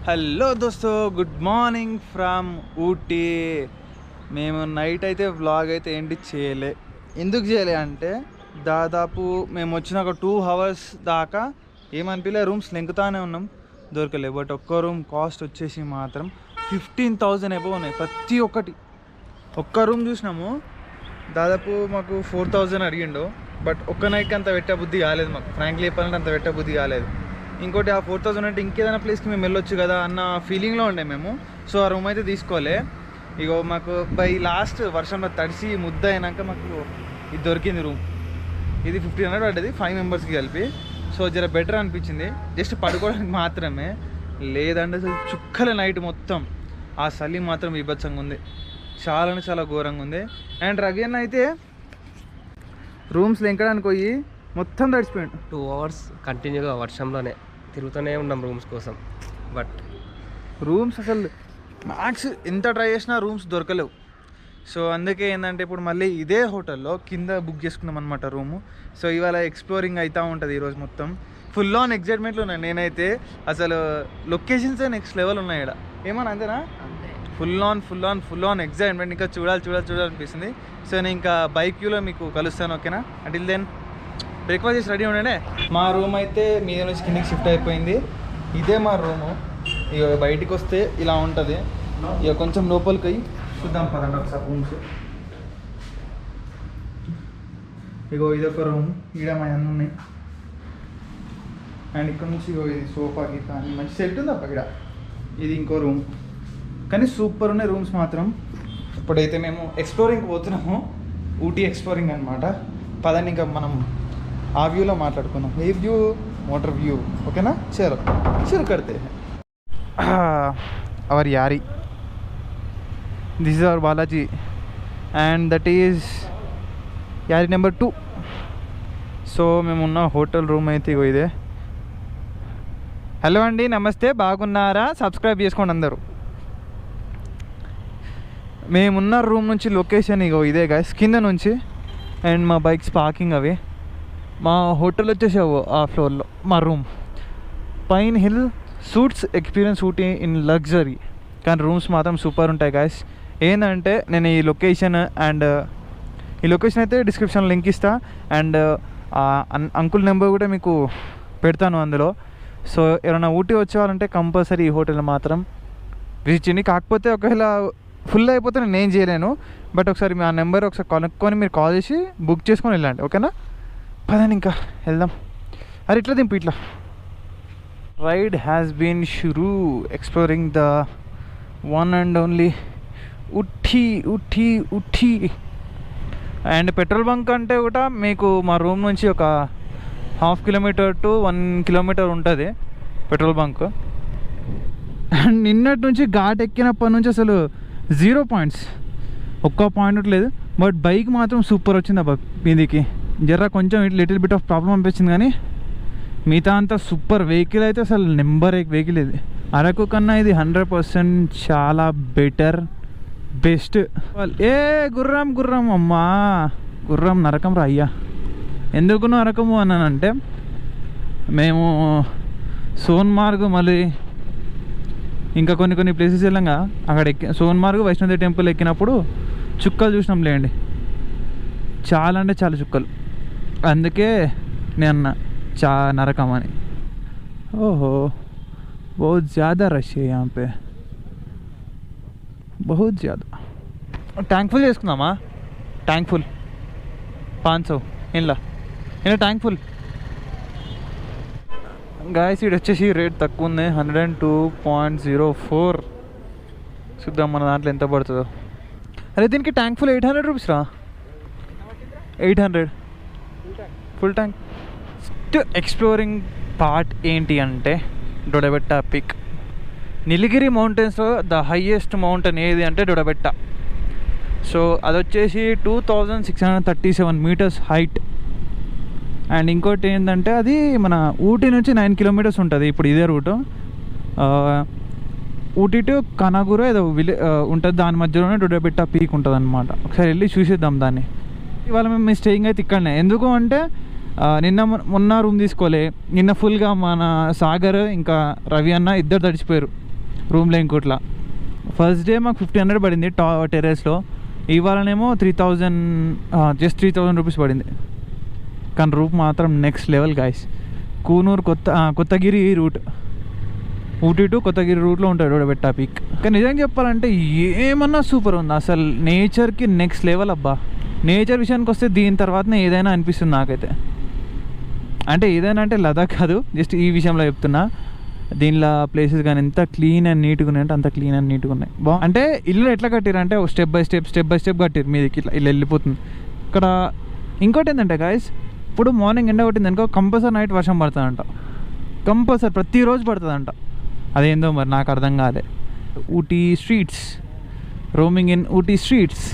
Hello దోస్తో, good morning from Ooty. మేము night అయితే వ్లాగ్ అయితే ఏంటి చేయలే. ఎందుకు చేయలే అంటే దాదాపు మేము వచ్చిన ఒక 2 hours దాకా ఏమనిపించలే, రూమ్స్ లెంకుతానే ఉన్నాం, దొరకలే. బట్ ఒక్క రూమ్ కాస్ట్ వచ్చేసి మాత్రం 15,000 ఎబో ఉన్నాయి ప్రతి ఒక్కటి. ఒక్క రూమ్ చూసినాము, దాదాపు మాకు 4,000 అడిగిండు. బట్ ఒక్క నైట్కి అంత పెట్టే బుద్ధి కాలేదు మాకు, ఫ్రాంక్లీ చెప్పాలంటే అంత పెట్టే బుద్ధి కాలేదు. ఇంకోటి ఆ 4,000 అంటే ఇంకేదైనా ప్లేస్కి మేము వెళ్ళొచ్చు కదా అన్న ఫీలింగ్లో ఉండే మేము. సో ఆ రూమ్ అయితే తీసుకోలే. ఇగో మాకు బై లాస్ట్ వర్షంలో తడిసి ముద్ద అయినాక మాకు ఇది దొరికింది రూమ్. ఇది 1,500 పడ్డది 5 members కలిపి. సో జర బెటర్ అనిపించింది, జస్ట్ పడుకోవడానికి మాత్రమే. లేదంటే అసలు చుక్కల నైట్ మొత్తం ఆ చలి మాత్రం విభత్సంగా ఉంది, చాలా ఘోరంగా ఉంది. అండ్ రగన్ అయితే రూమ్స్లో ఎంకడానికి పోయి మొత్తం తడిచిపోయాడు. 2 hours కంటిన్యూగా వర్షంలోనే తిరుగుతూనే ఉన్నాం రూమ్స్ కోసం. బట్ రూమ్స్ అసలు మ్యాక్స్ ఎంత ట్రై చేసినా రూమ్స్ దొరకలేవు. సో అందుకే ఏంటంటే ఇప్పుడు మళ్ళీ ఇదే హోటల్లో కింద బుక్ చేసుకున్నాం అనమాట రూము. సో ఇవాళ ఎక్స్ప్లోరింగ్ అవుతూ ఉంటుంది ఈరోజు మొత్తం. ఫుల్ ఆన్ ఎగ్జైట్మెంట్లో ఉన్నాను నేనైతే. అసలు లొకేషన్సే నెక్స్ట్ లెవెల్ ఉన్నాయి ఇక్కడ. ఏమన్నా అంతేనా? Full on excitement. ఇంకా చూడాలనిపిస్తుంది. సో నేను ఇంకా బైక్ వ్యూలో మీకు కలుస్తాను, ఓకేనా? అంటిల్ దెన్ బ్రేక్ఫాస్ట్ చేసి రెడీ ఉండండి. మా రూమ్ అయితే మీద నుంచి కిందకి షిఫ్ట్ అయిపోయింది. ఇదే మా రూము. ఇక బయటికి వస్తే ఇలా ఉంటుంది. ఇక కొంచెం లోపలికి పోయి చూద్దాం పదండి ఒకసారి రూమ్స్. ఇగో ఇదొక రూమ్, ఈడ మా అన్నీ ఉన్నాయి. అండ్ ఇక్కడ నుంచి ఇగో ఇది సోఫా గీత అని మంచి సెట్ ఉంది అప్ప ఇక్కడ. ఇది ఇంకో రూమ్, కానీ సూపర్ ఉన్నాయి రూమ్స్ మాత్రం. ఇప్పుడైతే మేము ఎక్స్ప్లోరింగ్కి పోతున్నాము, ఊటీ ఎక్స్ప్లోరింగ్ అనమాట. పదండి ఇంకా మనం ఆ వ్యూలో మాట్లాడుకుందాం. ఏ వ్యూ? వాటర్ వ్యూ, ఓకేనా? చలో కడితే our Yaari. This is our Balaji and that is Yaari number 2. So మేమున్న హోటల్ రూమ్ అయితే ఇగో ఇదే. హలో అండి, నమస్తే, బాగున్నారా? సబ్స్క్రైబ్ చేసుకోండి అందరూ. మేమున్న రూమ్ నుంచి లొకేషన్ ఇగో ఇదే గైస్, కింద నుంచి. అండ్ మా బైక్స్ పార్కింగ్ అవి. మా హోటల్ వచ్చేసి ఆ ఫ్లోర్లో మా room. Pine hill suits experience Ooty in luxury. కానీ రూమ్స్ మాత్రం సూపర్ ఉంటాయి గాయస్. ఏంటంటే నేను ఈ లొకేషన్ అయితే డిస్క్రిప్షన్లో లింక్ ఇస్తా. అండ్ అంకుల్ నెంబర్ కూడా మీకు పెడతాను అందులో. సో ఎవరైనా ఊటీ వచ్చేవాళ్ళంటే కంపల్సరీ ఈ హోటల్ మాత్రం విజిట్ చేయండి. కాకపోతే ఒకవేళ ఫుల్ అయిపోతే నేను ఏం చేయలేను. బట్ ఒకసారి మీ ఆ నెంబర్ ఒకసారి కనుక్కొని మీరు కాల్ చేసి బుక్ చేసుకొని వెళ్ళండి, ఓకేనా? పదండి ఇంకా వెళ్దాం. అరే ఇట్లా దింపు ఇట్లా. రైడ్ హ్యాస్ బీన్ షురూ exploring the one and only Ooty. And petrol bunk అంటే కూడా మీకు మా రూమ్ నుంచి ఒక 1/2 kilometer to 1 kilometer ఉంటుంది పెట్రోల్ బంక్. అండ్ నిన్నటి నుంచి ఘాట్ ఎక్కినప్పటి నుంచి అసలు 0 points, ఒక్క పాయింట్ లేదు. బట్ బైక్ మాత్రం సూపర్ వచ్చింది అబ్బా మీదికి. జర్రా కొంచెం లిటిల్ బిట్ ఆఫ్ ప్రాబ్లం అనిపించింది, కానీ మిగతా అంతా సూపర్. వెహికల్ అయితే అసలు నెంబర్ 1 వెహికల్ ఇది. అరకు కన్నా ఇది 100% చాలా బెటర్, బెస్ట్. ఏ గుర్రం అమ్మా, గుర్రం నరకం రా అయ్యా. ఎందుకు నరకము అన్నానంటే మేము సోన్మార్గ్ మళ్ళీ ఇంకా కొన్ని ప్లేసెస్ వెళ్ళంగా అక్కడ సోన్మార్గ్ వైష్ణోదేవి టెంపుల్ ఎక్కినప్పుడు చుక్కలు చూసినాం లేండి, చాలా అంటే చాలా చుక్కలు. అందుకే నేను అన్న నరకం అని. ఓహో बहुत ज़्यादा रश है यहाँ पे, बहुत ज़्यादा. ట్యాంక్ ఫుల్ చేసుకుందామా? ట్యాంక్ ఫుల్ 500 ఇలా ట్యాంక్ ఫుల్. గాయస్ ఇది వచ్చేసి రేట్ తక్కువ ఉంది, 102.04. చూద్దాం మన దాంట్లో ఎంత పడుతుందో. అరే దీనికి ట్యాంక్ ఫుల్ 800 రూపీస్ రా. 800 ఫుల్ ట్యాంక్. ఎక్స్ప్లోరింగ్ పార్ట్ ఏంటి అంటే డొడబెట్ట పిక్. నీలగిరి మౌంటైన్స్లో ద హైయెస్ట్ మౌంటైన్ ఏది అంటే డొడబెట్ట. సో అది వచ్చేసి 2637 meters హైట్. అండ్ ఇంకోటి ఏంటంటే అది మన ఊటీ నుంచి 9 kilometers ఉంటుంది ఇప్పుడు ఇదే రూటు. ఊటీ టు కనగూర ఏదో ఉంటుంది, దాని మధ్యలోనే డొడబెట్ట పీక్ ఉంటుంది అనమాట. ఒకసారి వెళ్ళి చూసేద్దాం దాన్ని. ఇవాళ మేము స్టేయింగ్ అయితే ఇక్కడనే. ఎందుకు అంటే మొన్న రూమ్ తీసుకోలే. నిన్న ఫుల్గా మన సాగర్ ఇంకా రవి అన్న ఇద్దరు తడిచిపోయారు. రూమ్లో ఇంకోట్లా. ఫస్ట్ డే మాకు 1500 పడింది టెర్రస్లో. ఇవాళనేమో 3000, జస్ట్ 3000 రూపీస్ పడింది. కానీ రూట్ మాత్రం next level guys. Coonoor Kotagiri route, Ooty to Kotagiri రూట్లో ఉంటాడు బెట్టా పీక్. కానీ నిజంగా చెప్పాలంటే ఏమన్నా సూపర్ ఉంది అసలు. నేచర్కి నెక్స్ట్ లెవెల్ అబ్బా. నేచర్ విషయానికి వస్తే దీని తర్వాతనే ఏదైనా అనిపిస్తుంది నాకైతే. అంటే ఏదైనా అంటే లదాఖ్ కాదు, జస్ట్ ఈ విషయంలో చెప్తున్నా. దీనిలో ప్లేసెస్ కానీ ఎంత క్లీన్ అండ్ నీట్గా ఉన్నాయి అంటే అంత క్లీన్ అండ్ నీట్గా ఉన్నాయి. అంటే ఇల్లు ఎట్లా కట్టారు అంటే స్టెప్ బై స్టెప్ కట్టారు మీదకి, ఇట్లా ఇలా వెళ్ళిపోతుంది. ఇక్కడ ఇంకోటి ఏంటంటే గాయస్, ఇప్పుడు మార్నింగ్ ఎండ కొట్టింది అనుకో కంపల్సరీ నైట్ వర్షం పడుతుందంట. కంపల్సరీ ప్రతిరోజు పడుతుందంట. అదేందో మరి నాకు అర్థం కాలే. Ooty streets, roaming in Ooty streets.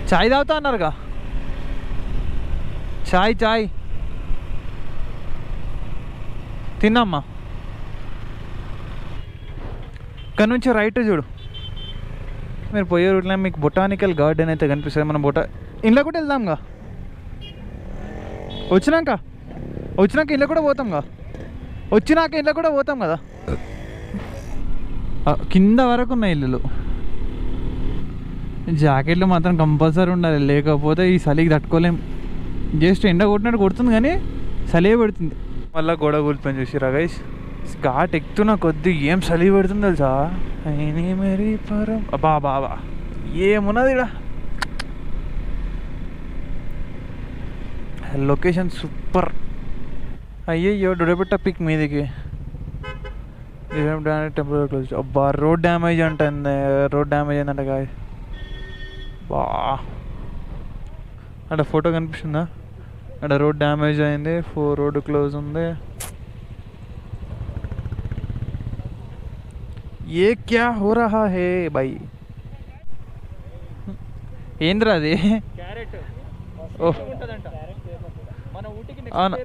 చాయ్ తాగుతా అన్నారుగా, చాయ్ తిన్నామ్మా. ఇక్కడ నుంచి రైట్ చూడు, మీరు పోయే రూట్లో మీకు బొటానికల్ గార్డెన్ అయితే కనిపిస్తుంది. మనం ఇంట్లో కూడా వెళ్దాంగా, వచ్చినాక ఇంట్లో కూడా పోతాంగా, వచ్చినాక ఇంట్లో కూడా పోతాం కదా. కింద వరకు ఉన్నాయి ఇల్లులు. జాకెట్లు మాత్రం కంపల్సరీ ఉండాలి, లేకపోతే ఈ చలికి తట్టుకోలేం. జస్ట్ ఎండ కొట్టినట్టు కొడుతుంది కానీ చలి పెడుతుంది. మళ్ళీ గోడ కూలిపోయి చూసిరా గైస్. ఘాట్ ఎక్కుతున్న కొద్ది ఏం చలి పెడుతుంది తెలుసా. మేరీ పరం బాబా ఏమున్నది ఇక్కడ. Location super. అయ్యయ్యో డొడబెట్ట పిక్ మీదికి టెంపరీ క్లోజ్. అబ్బా రోడ్ డ్యామేజ్ అంటుంది, రోడ్ డ్యామేజ్ అయిందంట గాయ. బా అంటే ఫోటో కనిపిస్తుందా, అక్కడ రోడ్ డ్యామేజ్ అయింది, రోడ్డు క్లోజ్ ఉంది. ఏ క్యా హో రహా హే భాయ్. ఏంద్రా అది? అవునా,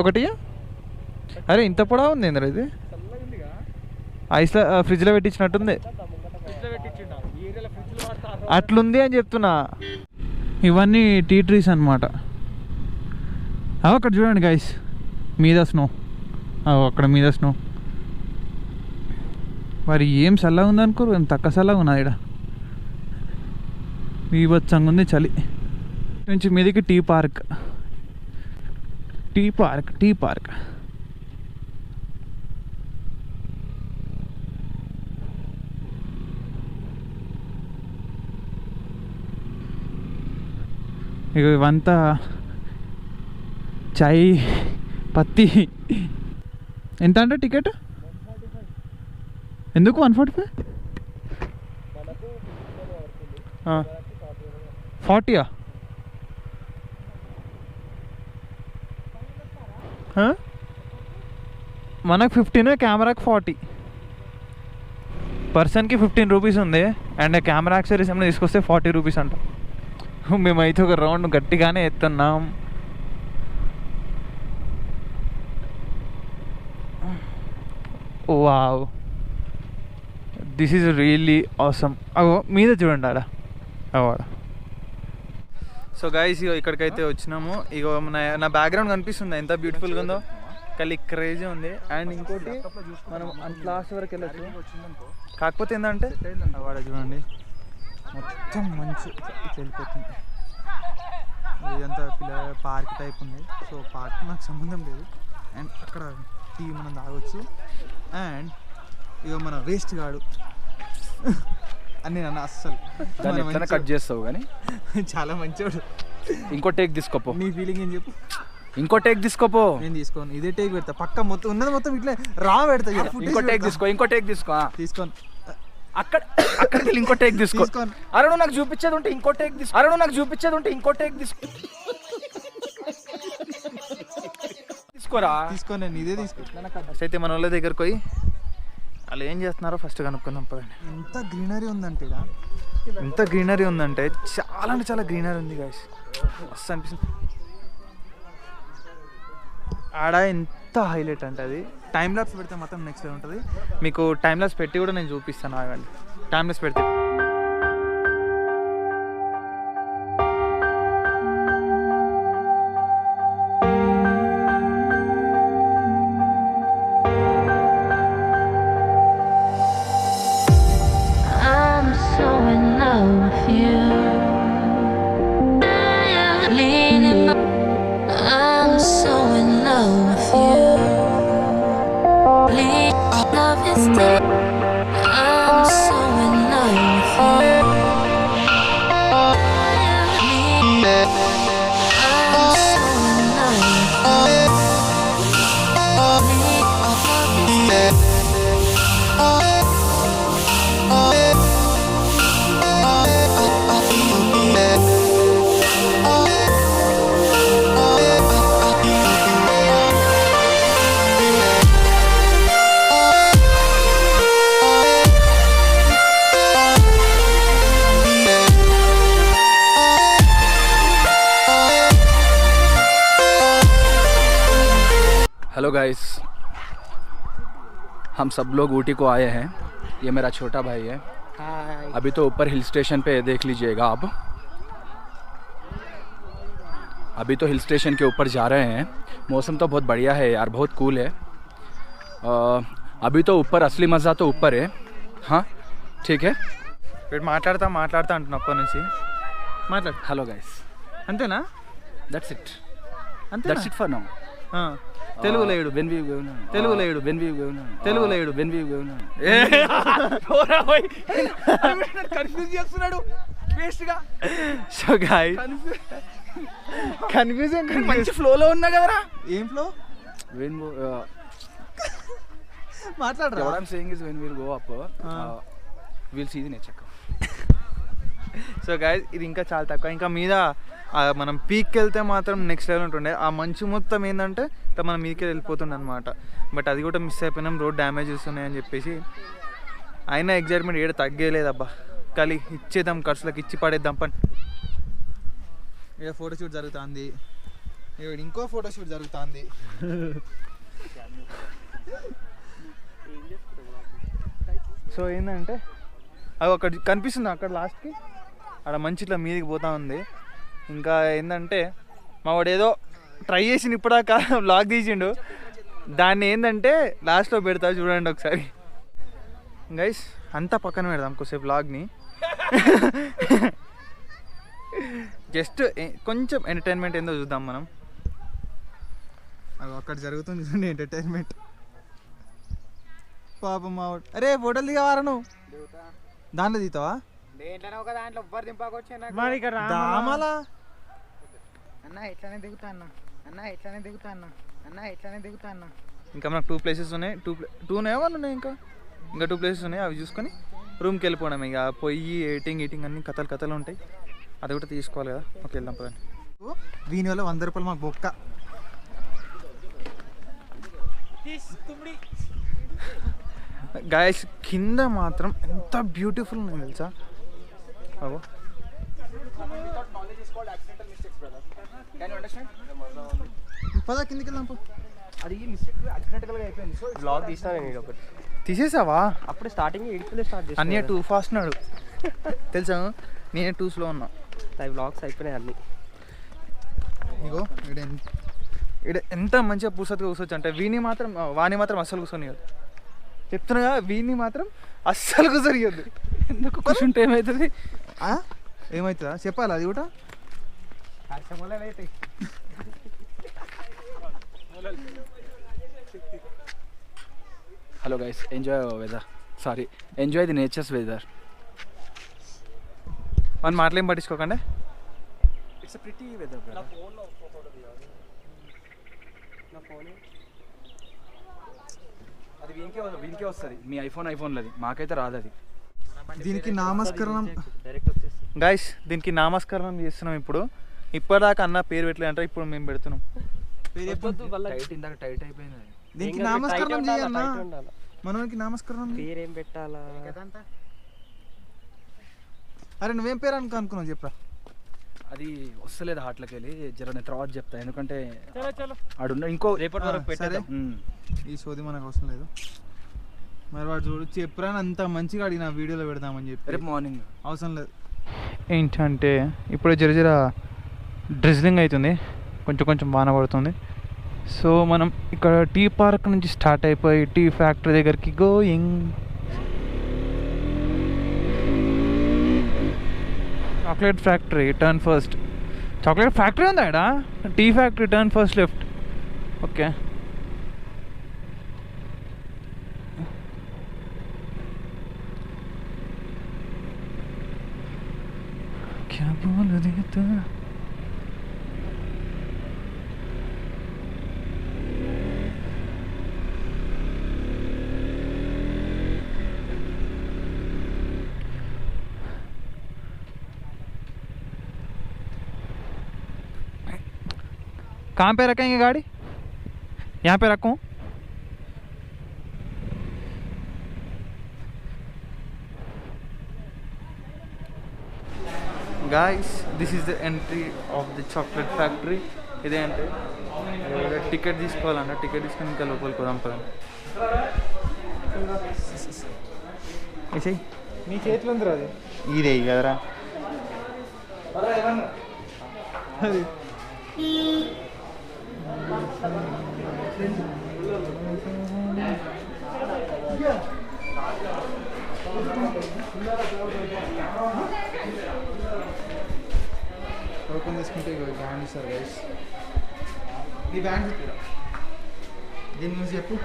ఒకటి. అరే ఇంత పొడవు ఉంది ఏంద్రా ఇది? ఐస్లో ఫ్రిడ్జ్లో పెట్టించినట్టుంది. అట్లుంది అని చెప్తున్నా. ఇవన్నీ టీ ట్రీస్ అనమాట. అక్కడ చూడండి గైస్, మీద స్నో, అక్కడ మీద స్నో. మరి ఏం చల్లగా ఉందనుకోరు, ఏం తక్కువ చల్లగా ఉన్నది ఇక్కడ. బీభత్సంగా ఉంది చలి. నుంచి మీదకి టీ పార్క్. ఇక ఇవంతా చాయ్ పత్తి. ఎంత అంటే టికెట్? ఎందుకు 145? 40? మనకు 15, కెమెరాకి 40. పర్సన్కి 15 రూపీస్ ఉంది. అండ్ కెమెరా యాక్సెసరీస్ ఏమైనా తీసుకొస్తే 40 రూపీస్ అంట. మేమైతే ఒక రౌండ్ గట్టిగానే ఎత్తున్నాం. Wow, this is really awesome. అగో మీద చూడండి ఆడ. సో గైస్ ఇగో ఇక్కడికైతే వచ్చినాము. ఇగో నా బ్యాక్గ్రౌండ్ కనిపిస్తుంది ఎంత బ్యూటిఫుల్గా ఉందో. కలి క్రేజీ ఉంది. అండ్ ఇంకోటి మనం లాస్ట్ వరకు వెళ్ళచ్చు. కాకపోతే ఏంటంటే వాడ చూడండి మొత్తం మంచు వెళ్ళిపోతుంది. ఇదంతా పార్క్ టైప్ ఉంది. సో పార్క్ నాకు సంబంధం లేదు. అండ్ అక్కడ టీ మనం తాగొచ్చు. అండ్ ఇక మన వేస్ట్ కాడు అని నన్ను అస్సలు కట్ చేస్తావు కానీ చాలా మంచోడు. ఇంకో టేక్ తీసుకోపో. నీ ఫీలింగ్ ఏం చెప్పు. ఇంకో టేక్ తీసుకోపో. నేను తీసుకోను, ఇదే టేక్ పెడతా పక్క. మొత్తం ఉన్నది మొత్తం ఇట్లా రా పెడతా. ఇంకో టేక్ తీసుకో. తీసుకోను. అక్కడికి ఇంకో టేక్ తీసుకో. అరే నువ్వు నాకు చూపించేది ఉంటే ఇంకో టేక్ తీసుకోరా. తీసుకోను, నేను ఇదే తీసుకో. అయితే మన వాళ్ళ దగ్గరకు పోయి వాళ్ళు ఏం చేస్తున్నారో ఫస్ట్ కనుక్కుందాం పదండి. ఎంత గ్రీనరీ ఉందంటే చాలా అంటే చాలా గ్రీనరీ ఉంది గాయస్. మస్తు అనిపిస్తుంది. ఆడ ఎంత హైలైట్ అంటే అది టైం ల్యాప్స్ పెడితే మాత్రం నెక్స్ట్ ఉంటుంది. మీకు టైం ల్యాప్స్ పెట్టి కూడా నేను చూపిస్తాను. ఆగండి, టైం ల్యాప్స్ పెడితే. हेलो गाइस, हम सब लोग ऊटी को आए हैं। ये मेरा छोटा भाई है। अभी तो ऊपर हिल स्टेशन पे देख लीजिएगा आप। अभी तो हिल स्टेशन के ऊपर जा रहे हैं। मौसम तो बहुत बढ़िया है यार, बहुत कूल है। अभी तो ऊपर असली मज़ा तो ऊपर है। हाँ ठीक है, వీడు మాట్లాడుతా అంటున్నా అప్పటి నుంచి మాట్లాడు. हेलो गाइस, అంతేనా? that's it. అంతేనా? That's it for now. Telugu లేడు. when we go తెలుగు లేడు. when we go తెలుగు లేడు. when we go కన్ఫ్యూజ్ చేస్తున్నాడు వేస్ట్ గా. సో గాయ్స్ కన్ఫ్యూజన్ మంచి ఫ్లోలో ఉన్నా కదరా. ఏం ఫ్లో? when మాట్లాడరా. what I'm saying is when we'll go up we'll see the nature. So guys ఇది ఇంకా చాలా తక్కువ. ఇంకా మీద మనం పీక్కి వెళ్తే మాత్రం నెక్స్ట్ లెవెల్ ఉంటుండే. ఆ మంచు మొత్తం ఏంటంటే మనం మీదకి వెళ్ళిపోతుండే అనమాట. బట్ అది కూడా మిస్ అయిపోయినాం, రోడ్ డ్యామేజెస్ ఉన్నాయని చెప్పేసి. అయినా ఎగ్జైట్మెంట్ ఏడ తగ్గేలేదబ్బా. ఖాళీ ఇచ్చేద్దాం, ఖర్చులకు ఇచ్చి పడేద్దాం పని. ఇక్కడ ఫోటోషూట్ జరుగుతుంది, ఇంకో ఫోటోషూట్ జరుగుతుంది. సో ఏంటంటే అది ఒకటి కనిపిస్తుంది అక్కడ లాస్ట్కి, అక్కడ మంచి ఇట్లా మీదికి పోతా ఉంది. ఇంకా ఏంటంటే మా వాడు ఏదో ట్రై చేసిండు ఇప్పటిదాకా వ్లాగ్ తీసిండు, దాన్ని ఏంటంటే లాస్ట్లో పెడతా చూడండి ఒకసారి. గైస్ అంతా పక్కన పెడదాం కొద్దిసేపు వ్లాగ్ని. జస్ట్ కొంచెం ఎంటర్టైన్మెంట్ ఏందో చూద్దాం మనం. అది అక్కడ జరుగుతుంది చూడండి ఎంటర్టైన్మెంట్. పాపం మా వాడు. అరే ఫోటోలు దిగవారా నువ్వు? దాంట్లో దిగుతావా? దామలా అన్న ఇట్లానే దిగుతా అన్న. ఇంకా మనకు 2 ప్లేసెస్ ఉన్నాయి. 2 ఉన్నాయా 1 ఉన్నాయి? ఇంకా 2 ప్లేసెస్ ఉన్నాయి. అవి చూసుకొని రూమ్కి వెళ్ళిపోవడం. ఇక పొయ్యి ఎయిటింగ్ అన్ని కథలు ఉంటాయి, అది కూడా తీసుకోవాలి కదా. ఓకే వెళ్దాం పదండి. దీనివల్ల 100 రూపాయలు మాకు బొక్క. గాయస్ కింద మాత్రం ఎంత బ్యూటిఫుల్ ఉంది తెలుసా. అగో పదా కిందికి వెళ్దాం. అది మిస్టేక్ యాక్సిడెంటల్గా అయిపోయింది. సో బ్లాగ్ తీసినా నేను ఇది ఒకటి తీసేసావా? అప్పుడే స్టార్టింగ్ ఎడిట్లో స్టార్ట్ చేసి అన్నీ 2 ఫాస్ట్ ఉన్నాడు తెలుసా, నేనే 2 స్లో ఉన్నా. అవి బ్లాగ్స్ అయిపోయినాయి అన్నీ. ఇగో ఇక్కడ ఎంత మంచిగా పూసతిగా కూర్చోచ్చు అంటే వాణి మాత్రం అస్సలు కూర్చొనియద్దు. చెప్తున్నా వీడిని మాత్రం అస్సలు కూర్చొనియద్దు. ఎందుకు కూర్చుంటే ఏమవుతుంది? ఏమవుతుందా చెప్పాలి అది కూడా. Hello guys, enjoy weather, sorry enjoy the nature's weather. మన మాటలేం పట్టించుకోకండి. It's a pretty weather brother. అది వీనికే వస్తుంది. మీ ఐఫోన్లది, మాకైతే రాదు అది. దీనికి నామస్కరణం డైరెక్ట్ వచ్చేసి గైస్, దీనికి నామస్కరణం చేస్తున్నాం ఇప్పుడు. ఇప్పటిదాకా అన్న పేరు పెట్టలేదు అంటే ఇప్పుడు మేము పెడుతున్నాం. ఇందాక టైట్ అయిపోయింది అది. దీనికి నామస్కరణం చేయన్నా, మనకి నామస్కరణం. పేరేం పెట్టాలా? అరే నువ్వేం పేరు అనుకున్నావు చెప్పరా. అది వస్తలేదు హాట్లోకి వెళ్ళి, జర నేను తర్వాత చెప్తా. ఎందుకంటే ఆడున్న ఇంకో రేపటి వరకు పెట్టేద్దాం. ఈ సోది మనకు అవసరం లేదు. మరి వాడు చూడు చెప్పురా అంత మంచిగా అడిగిన వీడియోలో పెడదామని చెప్పి. రేపు మార్నింగ్ అవసరం లేదు. ఏంటంటే ఇప్పుడు జర డ్రిజ్లింగ్ అవుతుంది, కొంచెం వాన పడుతుంది. సో మనం ఇక్కడ టీ పార్క్ నుంచి స్టార్ట్ అయిపోయి టీ ఫ్యాక్టరీ దగ్గరికి going. Chocolate factory turn first. Chocolate factory ఉందా ఇక్కడ? Tea factory turn first left. Okay क्या बोल देता. कहाँ पे रखेंगे गाड़ी? यहाँ पे रखूँ? Guys, this is the entry of the chocolate factory. ఇదే అంటే టికెట్ తీసుకోవాలన్న, టికెట్ తీసుకొని ఇంకా లోపలికి పోదాం పదండి. నీ చేతిలో ఉంది అది. ఇదే కదరా అది టోకెన్ తీసుకుంటే బ్యాండ్ ఇస్తారు గైస్. ఈ బ్యాండ్ దీని గురించి చెప్పు.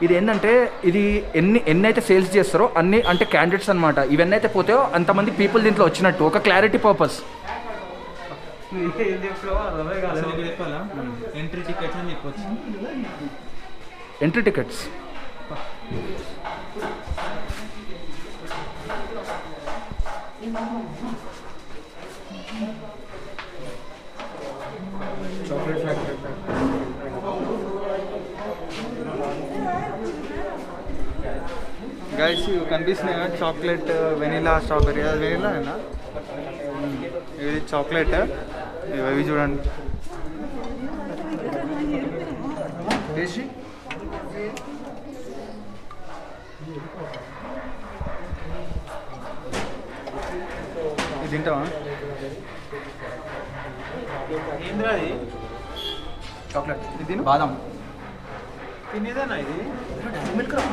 ఇది ఏంటంటే ఇది ఎన్ని అయితే సేల్స్ చేస్తారో అన్ని అంటే క్యాండిడేట్స్ అనమాట. ఇవన్నీ అయితే పోతాయో అంతమంది పీపుల్ దీంట్లో వచ్చినట్టు ఒక క్లారిటీ పర్పస్. చెప్పాలా ఎంట్రీ టికెట్స్ అని చెప్పొచ్చు. Entry tickets chocolate factory. Guys ఇవి కనిపిస్తున్నాయి కదా, చాక్లెట్ వెనీలా స్ట్రాబెరీ. అది వెనీలానేనా? ఇది చాక్లెట్. ఇవి చూడండి. ఇది తింటావా? ఏంద్రది? చాక్లెట్ ఇది తిను. బాదం తినేదేనా ఇది? మిల్క్ రా.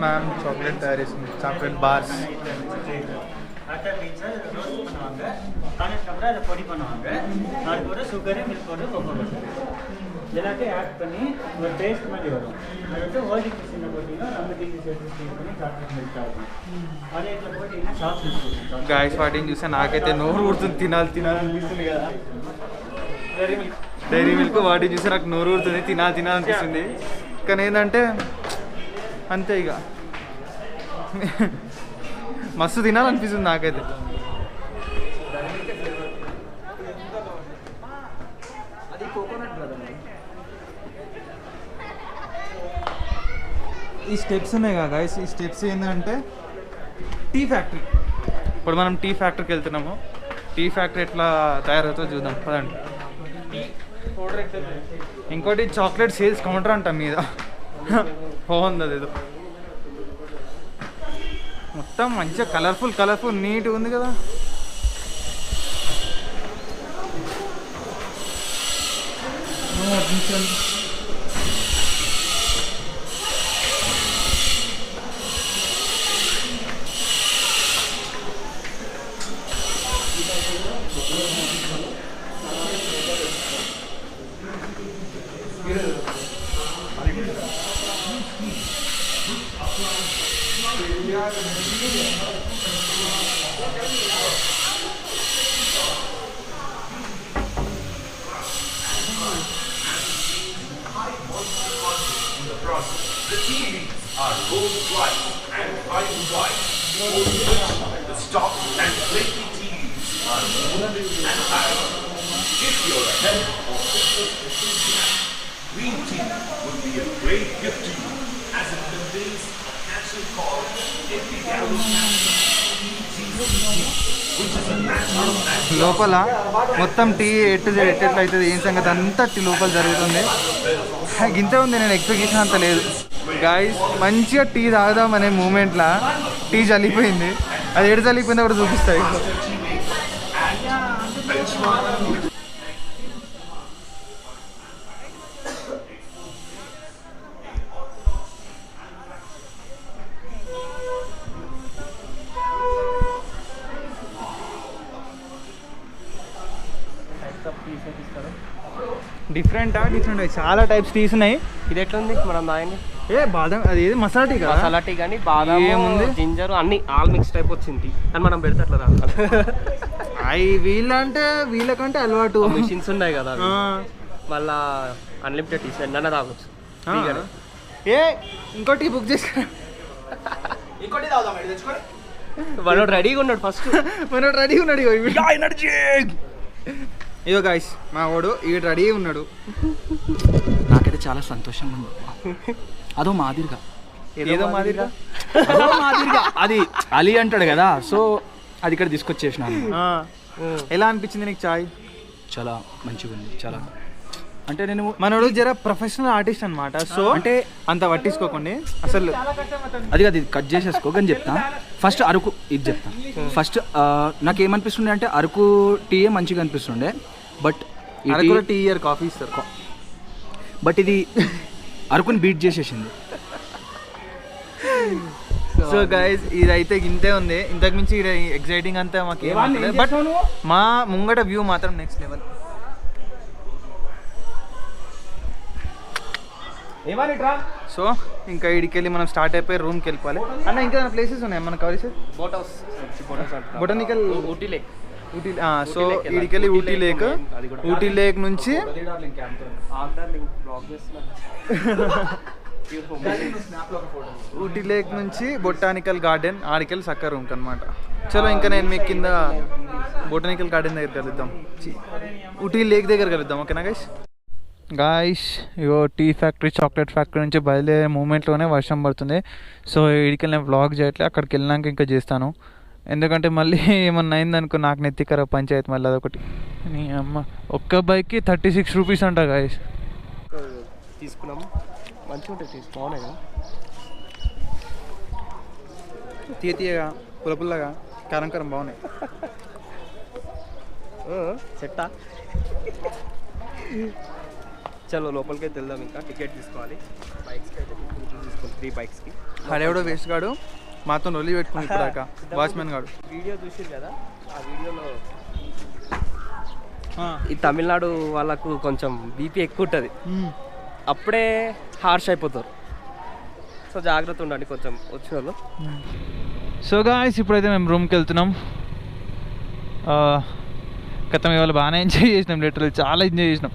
మ్యామ్ చాక్లెట్ తయారు చేసింది, చాక్లెట్ బార్స్. அதை பொடி பண்ணுவாங்க. அது கூட சுகரு மில்க் போட்டு கொக்கோ பட்டர் எல்லாத்தையும் ஆட் பண்ணி ஒரு டேஸ்ட் மாதிரி வரும். அது வந்து ஓஜிக்கு சின்ன போட்டிங்கன்னா நம்ம டிகிரி சேர்த்து ஸ்டீம் பண்ணி சாக்லேட் மில்க் ஆகும். அதே இதில் போட்டிங்கன்னா சாக்லேட் గాయస్ వాటిని చూస్తే నాకైతే నోరు ఊరుతుంది, తినాలనిపిస్తుంది కదా. డైరీ మిల్క్ వాటిని చూస్తే నాకు నోరు ఊరుతుంది, తినాలనిపిస్తుంది. కానీ ఏంటంటే అంతే ఇక మస్తు తినాలనిపిస్తుంది నాకైతే. ఈ స్టెప్స్ ఉన్నాయి కదా గైస్, ఈ స్టెప్స్ ఏంటంటే టీ ఫ్యాక్టరీ. ఇప్పుడు మనం టీ ఫ్యాక్టరీకి వెళ్తున్నాము. టీ ఫ్యాక్టరీ ఎట్లా తయారవుతుందో చూద్దాం పదండి. ఇంకోటి చాక్లెట్ సేల్స్ కౌంటర్ అంట మీద బాగుంది అదేదో. మొత్తం మంచిగా కలర్ఫుల్ నీట్గా ఉంది కదా. The tea leaves are gold white and fine white. The stock and flaky tea leaves are molded and iron. If you're a head or Christmas snack, green tea would be a great gift to you as it contains a capsule called Epigallocapsule tea, which is a natural లోపల మొత్తం tea ఎట్లా అవుతుంది ఏం సంగతి అంతా tea లోపల జరుగుతుంది. ఇంత ఉంది, నేను ఎక్స్పెక్టేషన్ అంత లేదు గాయస్. మంచిగా టీ తాగుదాం అనే మూమెంట్లో టీ చల్లిపోయింది. అది ఎటు చల్లిపోయిందో కూడా చూపిస్తాయి. డిఫరెంట్ చాలా టైప్స్ టీస్ ఉన్నాయి. ఇది ఎట్లుంది మనం తాగింది? బాదం అది ఏది మసాలా టీ కదా, మసాలా టీ కానీ బాదం ఏముంది, జింజర్ అన్ని ఆల్ మిక్స్ టైప్ వచ్చింది. కానీ మనం పెడితే అట్లా రాదు. అవి వీళ్ళకంటే అలవాటు. మిషన్స్ ఉన్నాయి కదా అవి. మళ్ళా అన్లిమిటెడ్ టీస్ ఎన్న తాగొచ్చు. ఇంకో టీ బుక్ చేసుకో. ఇంకోటి తాగుదాం తెచ్చుకొని. వాడు రెడీగా ఉన్నాడు ఫస్ట్. మన రెడీగా ఉన్నాడు. ఇగో గాయస్ మా వాడు ఈ రెడీ ఉన్నాడు. నాకైతే చాలా సంతోషంగా ఉంది. అదో మాదిరిగా ఏదో మాదిరిగా అది అలీ అంటాడు కదా, సో అది ఇక్కడ తీసుకొచ్చేసినాను. ఎలా అనిపించింది నీకు చాయ్? చాలా మంచిగా ఉంది. చాలా అంటే నేను మనోడు జర ప్రొఫెషనల్ ఆర్టిస్ట్ అన్నమాట. సో అంటే అంత పట్టించుకోకండి అసలు. అది కట్ చేసేసుకో కానీ చెప్తా. ఫస్ట్ అరకు ఇది చెప్తా. ఫస్ట్ నాకు ఏమనిపిస్తుండే అంటే అరకు టీయే మంచిగా అనిపిస్తుండే, బట్ అరకులో టీ ఇయర్ కాఫీ ఇస్తారు. బట్ ఇది అరకుని బీట్ చేసేసింది. సో గైస్ ఇదైతే ఇంతే ఉంది. ఇంతకు మించి ఎగ్జైటింగ్ అంతా మాకు ఏమంటే, బట్ మా ముంగట వ్యూ మాత్రం నెక్స్ట్ లెవెల్. సో ఇంకా ఇడికెళ్ళి మనం స్టార్ట్ అయిపోయి రూమ్కి వెళ్ళిపోవాలి. అన్న ఇంకా ప్లేసెస్ ఉన్నాయి మన కవర్ చేసి botanical Ooty lake. Ooty. So ఇడికెళ్ళి ఊటీ లేక్ నుంచి ఊటీ లేక్ నుంచి బొటానికల్ గార్డెన్ ఆడికెళ్ళి సక్క రూమ్కి అనమాట. చలో ఇంకా నేను మీకు కింద బొటానికల్ గార్డెన్ దగ్గర కలుద్దాం, ఊటీ లేక్ దగ్గర కలుద్దాం. ఓకేనా గాయస్ ఇగో టీ ఫ్యాక్టరీ చాక్లెట్ ఫ్యాక్టరీ నుంచి బయలుదేరే మూమెంట్లోనే వర్షం పడుతుంది. సో ఇడికి నేను వ్లాగ్ చేయట్లే, అక్కడికి వెళ్ళినాక ఇంకా చేస్తాను. ఎందుకంటే మళ్ళీ ఏమన్నా అయిందనుకో నాకు నెత్తికర పంచాయతీ మళ్ళీ అదొకటి. నీ అమ్మ ఒక్క బైక్కి 36 రూపీస్ అంట గాయస్. తీసుకున్నాము, మంచిగా ఉంటాయి, బాగున్నాయి కదా. తీయగా పుల్లగా కారం కారం బాగున్నాయి. సెట్టా. చలో లోపలికి వెళ్దాం. ఇంకా టికెట్ తీసుకోవాలి. బైక్స్కి అయితే తీసుకోవాలి, 3 బైక్స్కి. ఆడెవడో వేస్ట్ గాడు మాతో రొల్లి పెట్టుకుని ఇప్పుడాక వాచ్మెన్ గాడు. వీడియో చూసారు కదా, ఆ వీడియోలో ఈ తమిళనాడు వాళ్ళకు కొంచెం బీపీ ఎక్కువ ఉంటుంది, అప్పుడే హార్ష్ అయిపోతారు. సో జాగ్రత్త ఉండండి కొంచెం వచ్చిన వాళ్ళు. సో గాయస్ ఇప్పుడైతే మేము రూమ్కి వెళ్తున్నాం. గతం ఇవాళ బాగానే ఎంజాయ్ చేసినాం, లిటరల్ చాలా ఎంజాయ్ చేసినాం.